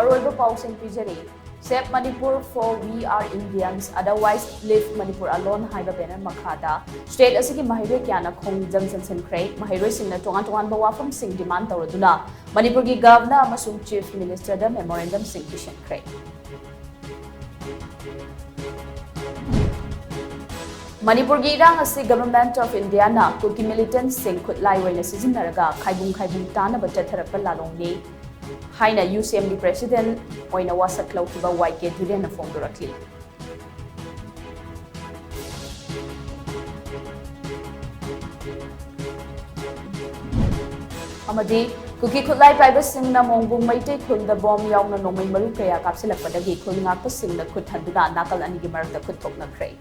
Maroiba Pausing Pijari, Save Manipur for We Are Indians, otherwise Live Manipur Alone Haiba Banner Makada, State Asiki Mahire Kiana Kong Johnson Sincray, Mahire Singh Tuan Bawa from Sing Demand Toroduna, Manipuri Governor Masum Chief Minister the Memorandum Sing Kishan Cray. Manipur gi irang asi Government of India na kuki militants sing khut lai waina sizinaraga khaibung tana ba chatharap lalong ni haina UCMD President oina wasak laukiba YK Dhulen na phongdorakli amadi kuki khutlai paiba sing na mongbung maitei khulda bom yauna nomai maru kaya kapsilakpadagi khul ngakpa sing na khut handuna nakal ani gi marakta khut thokna khrei